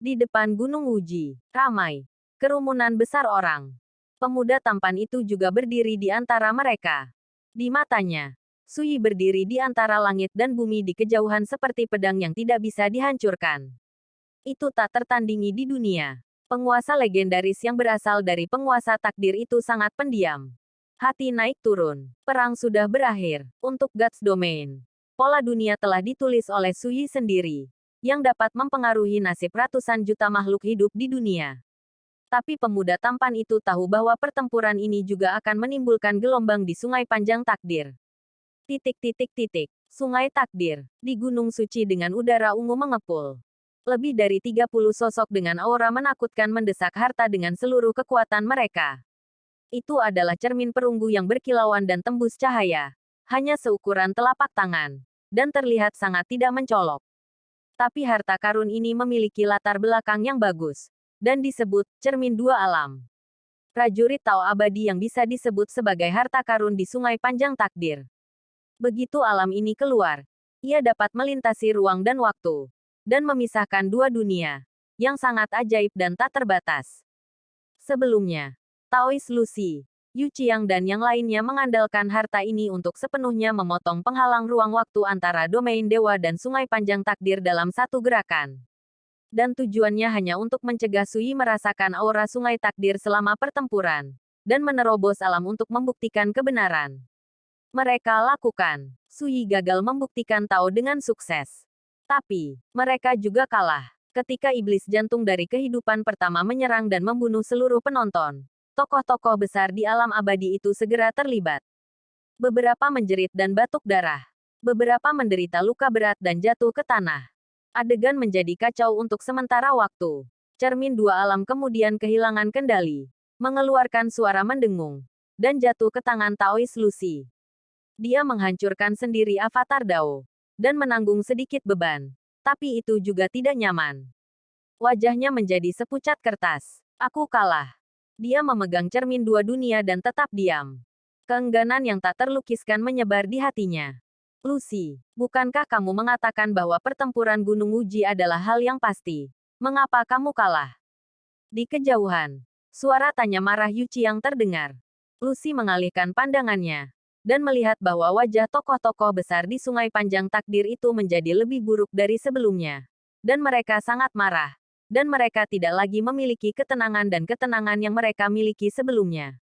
Di depan Gunung Wuji, ramai. Kerumunan besar orang. Pemuda tampan itu juga berdiri di antara mereka. Di matanya, Sui berdiri di antara langit dan bumi di kejauhan seperti pedang yang tidak bisa dihancurkan. Itu tak tertandingi di dunia. Penguasa legendaris yang berasal dari penguasa takdir itu sangat pendiam. Hati naik turun. Perang sudah berakhir. Untuk God's Domain. Pola dunia telah ditulis oleh Sui sendiri. Yang dapat mempengaruhi nasib ratusan juta makhluk hidup di dunia. Tapi pemuda tampan itu tahu bahwa pertempuran ini juga akan menimbulkan gelombang di Sungai Panjang Takdir. Sungai Takdir. Di Gunung Suci dengan udara ungu mengepul. Lebih dari 30 sosok dengan aura menakutkan mendesak harta dengan seluruh kekuatan mereka. Itu adalah cermin perunggu yang berkilauan dan tembus cahaya. Hanya seukuran telapak tangan. Dan terlihat sangat tidak mencolok. Tapi harta karun ini memiliki latar belakang yang bagus. Dan disebut, cermin dua alam. Prajurit Tao abadi yang bisa disebut sebagai harta karun di Sungai Panjang Takdir. Begitu alam ini keluar, ia dapat melintasi ruang dan waktu. Dan memisahkan dua dunia, yang sangat ajaib dan tak terbatas. Sebelumnya, Taoist Lucy, Yu Qiang dan yang lainnya mengandalkan harta ini untuk sepenuhnya memotong penghalang ruang waktu antara domain dewa dan Sungai Panjang Takdir dalam satu gerakan. Dan tujuannya hanya untuk mencegah Sui merasakan aura Sungai Takdir selama pertempuran, dan menerobos alam untuk membuktikan kebenaran. Mereka lakukan. Sui gagal membuktikan Tao dengan sukses. Tapi, mereka juga kalah. Ketika iblis jantung dari kehidupan pertama menyerang dan membunuh seluruh penonton, tokoh-tokoh besar di alam abadi itu segera terlibat. Beberapa menjerit dan batuk darah. Beberapa menderita luka berat dan jatuh ke tanah. Adegan menjadi kacau untuk sementara waktu. Cermin dua alam kemudian kehilangan kendali, mengeluarkan suara mendengung, dan jatuh ke tangan Taoist Lucy. Dia menghancurkan sendiri avatar Dao. Dan menanggung sedikit beban. Tapi itu juga tidak nyaman. Wajahnya menjadi sepucat kertas. Aku kalah. Dia memegang cermin dua dunia dan tetap diam. Keengganan yang tak terlukiskan menyebar di hatinya. Lucy, bukankah kamu mengatakan bahwa pertempuran Gunung Wuji adalah hal yang pasti? Mengapa kamu kalah? Di kejauhan, suara tanya marah Yu Qiang terdengar. Lucy mengalihkan pandangannya. Dan melihat bahwa wajah tokoh-tokoh besar di Sungai Panjang Takdir itu menjadi lebih buruk dari sebelumnya. Dan mereka sangat marah. Dan mereka tidak lagi memiliki ketenangan dan ketenangan yang mereka miliki sebelumnya.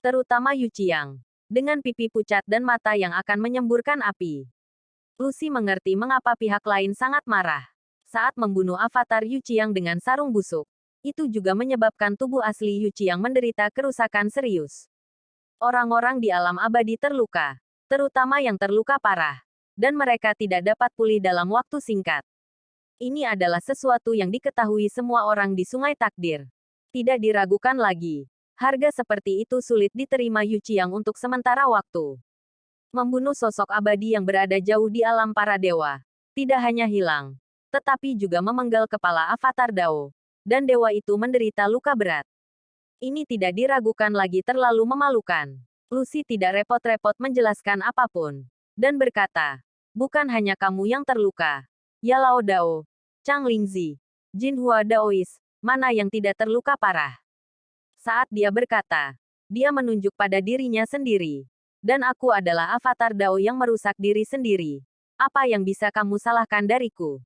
Terutama Yu Qiang. Dengan pipi pucat dan mata yang akan menyemburkan api. Lucy mengerti mengapa pihak lain sangat marah. Saat membunuh avatar Yu Qiang dengan sarung busuk. Itu juga menyebabkan tubuh asli Yu Qiang menderita kerusakan serius. Orang-orang di alam abadi terluka, terutama yang terluka parah, dan mereka tidak dapat pulih dalam waktu singkat. Ini adalah sesuatu yang diketahui semua orang di Sungai Takdir. Tidak diragukan lagi, harga seperti itu sulit diterima Yu Qiang untuk sementara waktu. Membunuh sosok abadi yang berada jauh di alam para dewa, tidak hanya hilang, tetapi juga memenggal kepala avatar Dao, dan dewa itu menderita luka berat. Ini tidak diragukan lagi terlalu memalukan. Lucy tidak repot-repot menjelaskan apapun. Dan berkata, bukan hanya kamu yang terluka. Yalao Dao, Chang Lingzi, Jinhua Daois, mana yang tidak terluka parah. Saat dia berkata, dia menunjuk pada dirinya sendiri. Dan aku adalah avatar Dao yang merusak diri sendiri. Apa yang bisa kamu salahkan dariku?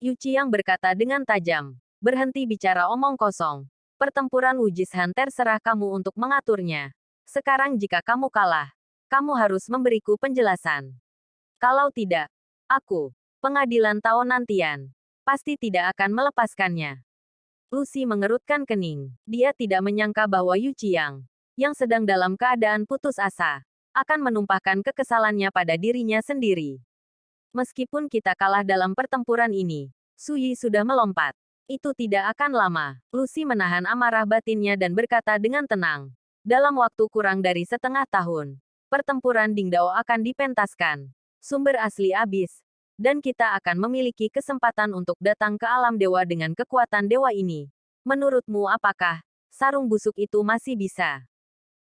Yu Qiang berkata dengan tajam. Berhenti bicara omong kosong. Pertempuran Wujishan terserah kamu untuk mengaturnya. Sekarang jika kamu kalah, kamu harus memberiku penjelasan. Kalau tidak, aku, pengadilan Tao nantian, pasti tidak akan melepaskannya. Lucy mengerutkan kening. Dia tidak menyangka bahwa Yu Qiang, yang sedang dalam keadaan putus asa, akan menumpahkan kekesalannya pada dirinya sendiri. Meskipun kita kalah dalam pertempuran ini, Sui sudah melompat. Itu tidak akan lama. Lucy menahan amarah batinnya dan berkata dengan tenang. Dalam waktu kurang dari setengah tahun, pertempuran Dingdao akan dipentaskan. Sumber asli abis. Dan kita akan memiliki kesempatan untuk datang ke alam dewa dengan kekuatan dewa ini. Menurutmu apakah sarung busuk itu masih bisa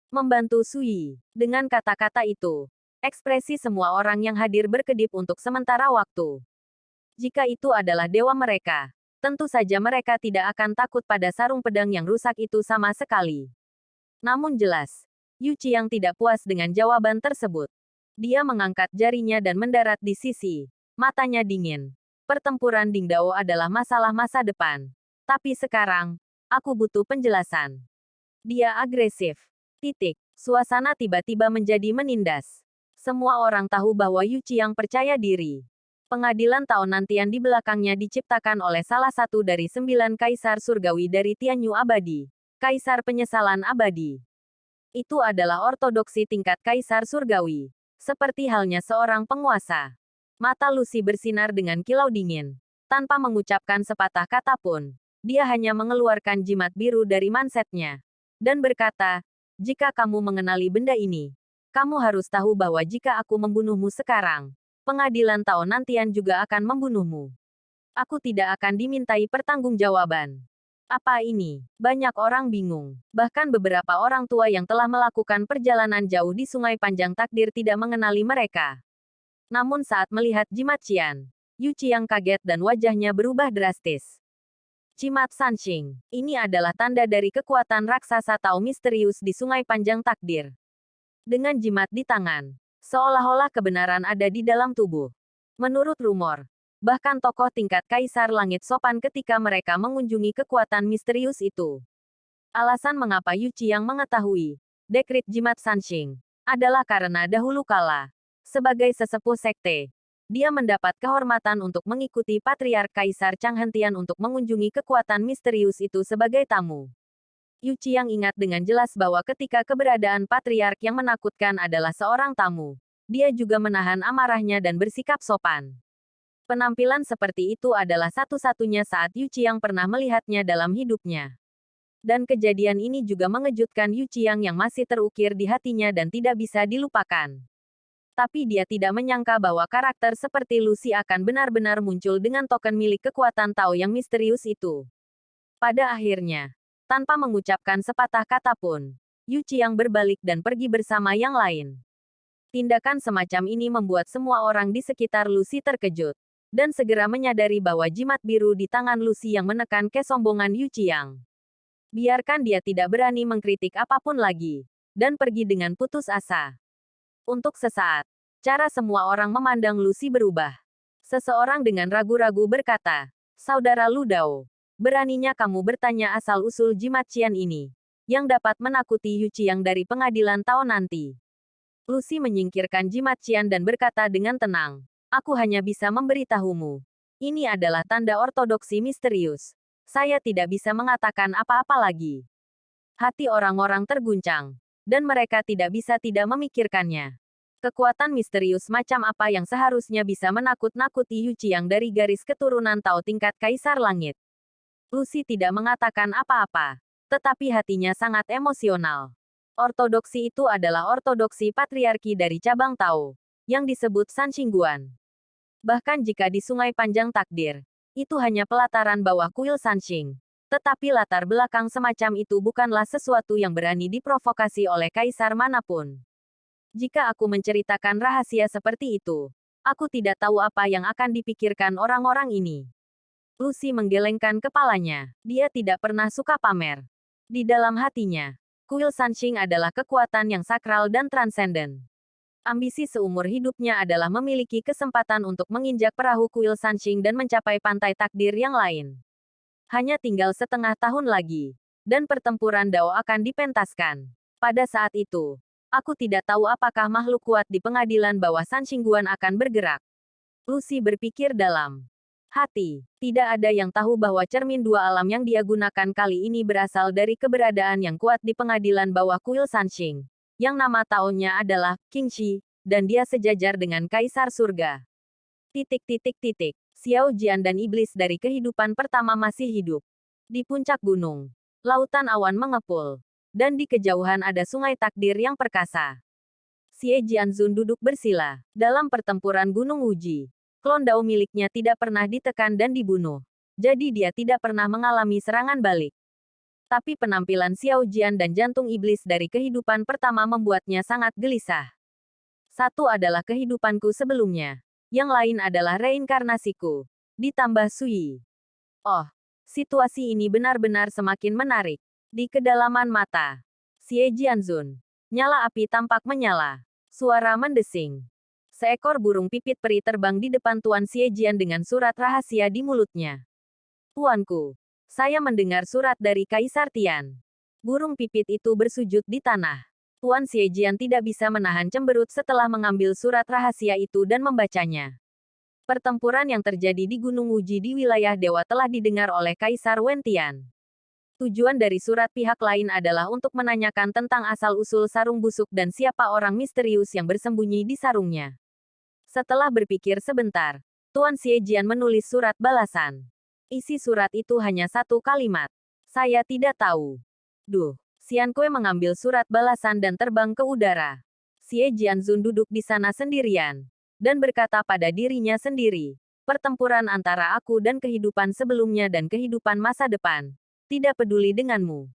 membantu Sui? Dengan kata-kata itu, ekspresi semua orang yang hadir berkedip untuk sementara waktu. Jika itu adalah dewa mereka, tentu saja mereka tidak akan takut pada sarung pedang yang rusak itu sama sekali. Namun jelas, Yu Qiang tidak puas dengan jawaban tersebut. Dia mengangkat jarinya dan mendarat di sisi. Matanya dingin. Pertempuran Dingdao adalah masalah masa depan. Tapi sekarang, aku butuh penjelasan. Dia agresif. Titik. Suasana tiba-tiba menjadi menindas. Semua orang tahu bahwa Yu Qiang percaya diri. Pengadilan tahunan di belakangnya diciptakan oleh salah satu dari 9 kaisar surgawi dari Tianyu Abadi. Kaisar penyesalan abadi. Itu adalah ortodoksi tingkat kaisar surgawi. Seperti halnya seorang penguasa. Mata Lucy bersinar dengan kilau dingin. Tanpa mengucapkan sepatah kata pun, dia hanya mengeluarkan jimat biru dari mansetnya. Dan berkata, jika kamu mengenali benda ini, kamu harus tahu bahwa jika aku membunuhmu sekarang, pengadilan tahunan juga akan membunuhmu. Aku tidak akan dimintai pertanggungjawaban. Apa ini? Banyak orang bingung. Bahkan beberapa orang tua yang telah melakukan perjalanan jauh di Sungai Panjang Takdir tidak mengenali mereka. Namun saat melihat jimat Qian, Yu Qiang kaget dan wajahnya berubah drastis. Jimat Sanxing. Ini adalah tanda dari kekuatan raksasa Tao misterius di Sungai Panjang Takdir. Dengan jimat di tangan, seolah-olah kebenaran ada di dalam tubuh. Menurut rumor, bahkan tokoh tingkat Kaisar Langit sopan ketika mereka mengunjungi kekuatan misterius itu. Alasan mengapa Yu Qiang mengetahui dekrit jimat Sanxing adalah karena dahulu kala, sebagai sesepuh sekte, dia mendapat kehormatan untuk mengikuti Patriark Kaisar Changhentian untuk mengunjungi kekuatan misterius itu sebagai tamu. Yu Qiang ingat dengan jelas bahwa ketika keberadaan Patriark yang menakutkan adalah seorang tamu, dia juga menahan amarahnya dan bersikap sopan. Penampilan seperti itu adalah satu-satunya saat Yu Qiang pernah melihatnya dalam hidupnya. Dan kejadian ini juga mengejutkan Yu Qiang yang masih terukir di hatinya dan tidak bisa dilupakan. Tapi dia tidak menyangka bahwa karakter seperti Lucy akan benar-benar muncul dengan token milik kekuatan Tao yang misterius itu. Pada akhirnya, tanpa mengucapkan sepatah kata pun, Yu Qiang berbalik dan pergi bersama yang lain. Tindakan semacam ini membuat semua orang di sekitar Lucy terkejut. Dan segera menyadari bahwa jimat biru di tangan Lucy yang menekan kesombongan Yu Qiang. Biarkan dia tidak berani mengkritik apapun lagi. Dan pergi dengan putus asa. Untuk sesaat, cara semua orang memandang Lucy berubah. Seseorang dengan ragu-ragu berkata, Saudara Lu Dao, beraninya kamu bertanya asal-usul jimat Qian ini, yang dapat menakuti Yu Qiang dari pengadilan tahun nanti. Lucy menyingkirkan jimat Qian dan berkata dengan tenang, aku hanya bisa memberitahumu. Ini adalah tanda ortodoksi misterius. Saya tidak bisa mengatakan apa-apa lagi. Hati orang-orang terguncang, dan mereka tidak bisa tidak memikirkannya. Kekuatan misterius macam apa yang seharusnya bisa menakut-nakuti Yu Qiang dari garis keturunan Tao tingkat Kaisar Langit. Lucy tidak mengatakan apa-apa, tetapi hatinya sangat emosional. Ortodoksi itu adalah ortodoksi patriarki dari cabang Tao, yang disebut Sanxingguan. Bahkan jika di Sungai Panjang Takdir, itu hanya pelataran bawah kuil Sanxing. Tetapi latar belakang semacam itu bukanlah sesuatu yang berani diprovokasi oleh kaisar manapun. Jika aku menceritakan rahasia seperti itu, aku tidak tahu apa yang akan dipikirkan orang-orang ini. Lucy menggelengkan kepalanya. Dia tidak pernah suka pamer. Di dalam hatinya, kuil Sanxing adalah kekuatan yang sakral dan transenden. Ambisi seumur hidupnya adalah memiliki kesempatan untuk menginjak perahu kuil Sanxing dan mencapai pantai takdir yang lain. Hanya tinggal setengah tahun lagi, dan pertempuran Dao akan dipentaskan. Pada saat itu, aku tidak tahu apakah makhluk kuat di pengadilan bawah Sanxingguan akan bergerak. Lucy berpikir dalam hati. Tidak ada yang tahu bahwa cermin dua alam yang dia gunakan kali ini berasal dari keberadaan yang kuat di pengadilan bawah kuil Sanxing, yang nama taonya adalah Qingxi, dan dia sejajar dengan Kaisar Surga. Xiao Jian dan iblis dari kehidupan pertama masih hidup. Di puncak gunung, lautan awan mengepul, dan di kejauhan ada sungai takdir yang perkasa. Xie Jianzun duduk bersila dalam pertempuran Gunung Wuji. Klon Dao miliknya tidak pernah ditekan dan dibunuh. Jadi dia tidak pernah mengalami serangan balik. Tapi penampilan Xiao Jian dan jantung iblis dari kehidupan pertama membuatnya sangat gelisah. Satu adalah kehidupanku sebelumnya. Yang lain adalah reinkarnasiku. Ditambah Sui. Oh, situasi ini benar-benar semakin menarik. Di kedalaman mata Xie Jianzun, nyala api tampak menyala. Suara mendesing. Seekor burung pipit peri terbang di depan Tuan Xie Jian dengan surat rahasia di mulutnya. Tuanku, saya mendengar surat dari Kaisar Tian. Burung pipit itu bersujud di tanah. Tuan Xie Jian tidak bisa menahan cemberut setelah mengambil surat rahasia itu dan membacanya. Pertempuran yang terjadi di Gunung Wuji di wilayah Dewa telah didengar oleh Kaisar Wen Tian. Tujuan dari surat pihak lain adalah untuk menanyakan tentang asal-usul sarung busuk dan siapa orang misterius yang bersembunyi di sarungnya. Setelah berpikir sebentar, Tuan Xie Jian menulis surat balasan. Isi surat itu hanya satu kalimat. Saya tidak tahu. Duh, Xian Kue mengambil surat balasan dan terbang ke udara. Xie Jianzun duduk di sana sendirian dan berkata pada dirinya sendiri, pertempuran antara aku dan kehidupan sebelumnya dan kehidupan masa depan. Tidak peduli denganmu.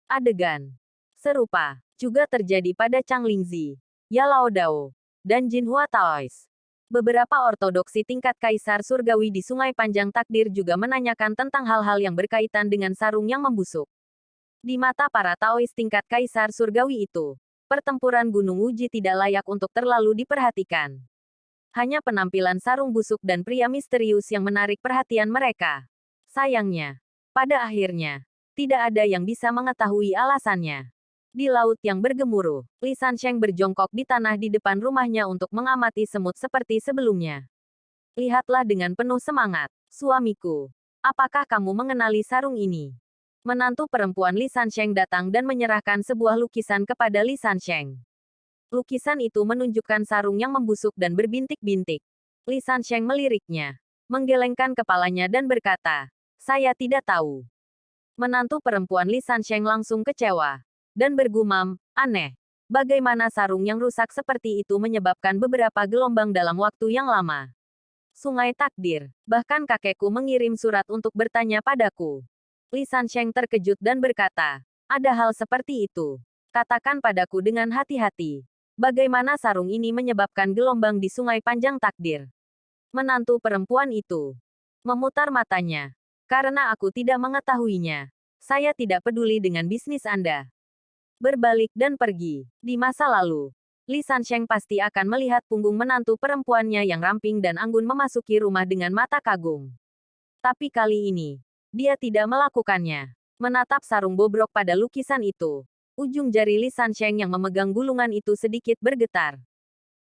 Adegan serupa juga terjadi pada Chang Lingzi, Yalao Dao, dan Jinhua Taois. Beberapa ortodoksi tingkat kaisar surgawi di Sungai Panjang Takdir juga menanyakan tentang hal-hal yang berkaitan dengan sarung yang membusuk. Di mata para Taois tingkat kaisar surgawi itu, pertempuran Gunung Wuji tidak layak untuk terlalu diperhatikan. Hanya penampilan sarung busuk dan pria misterius yang menarik perhatian mereka. Sayangnya, pada akhirnya, tidak ada yang bisa mengetahui alasannya. Di laut yang bergemuruh, Li Sansheng berjongkok di tanah di depan rumahnya untuk mengamati semut seperti sebelumnya. Lihatlah dengan penuh semangat, suamiku. Apakah kamu mengenali sarung ini? Menantu perempuan Li Sansheng datang dan menyerahkan sebuah lukisan kepada Li Sansheng. Lukisan itu menunjukkan sarung yang membusuk dan berbintik-bintik. Li Sansheng meliriknya, menggelengkan kepalanya dan berkata, saya tidak tahu. Menantu perempuan Li Sansheng langsung kecewa dan bergumam, aneh. Bagaimana sarung yang rusak seperti itu menyebabkan beberapa gelombang dalam waktu yang lama. Sungai Takdir, bahkan kakekku mengirim surat untuk bertanya padaku. Li Sansheng terkejut dan berkata, ada hal seperti itu. Katakan padaku dengan hati-hati. Bagaimana sarung ini menyebabkan gelombang di Sungai Panjang Takdir? Menantu perempuan itu memutar matanya. Karena aku tidak mengetahuinya. Saya tidak peduli dengan bisnis Anda. Berbalik dan pergi. Di masa lalu, Li Sansheng pasti akan melihat punggung menantu perempuannya yang ramping dan anggun memasuki rumah dengan mata kagum. Tapi kali ini, dia tidak melakukannya. Menatap sarung bobrok pada lukisan itu. Ujung jari Li Sansheng yang memegang gulungan itu sedikit bergetar.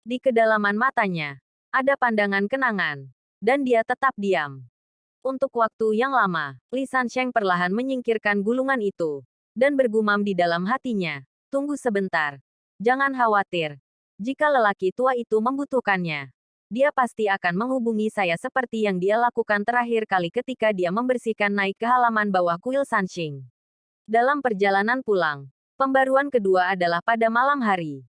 Di kedalaman matanya, ada pandangan kenangan. Dan dia tetap diam. Untuk waktu yang lama, Li Sansheng perlahan menyingkirkan gulungan itu. Dan bergumam di dalam hatinya. Tunggu sebentar. Jangan khawatir. Jika lelaki tua itu membutuhkannya, dia pasti akan menghubungi saya seperti yang dia lakukan terakhir kali ketika dia membersihkan naik ke halaman bawah kuil Sanxing. Dalam perjalanan pulang, pembaruan kedua adalah pada malam hari.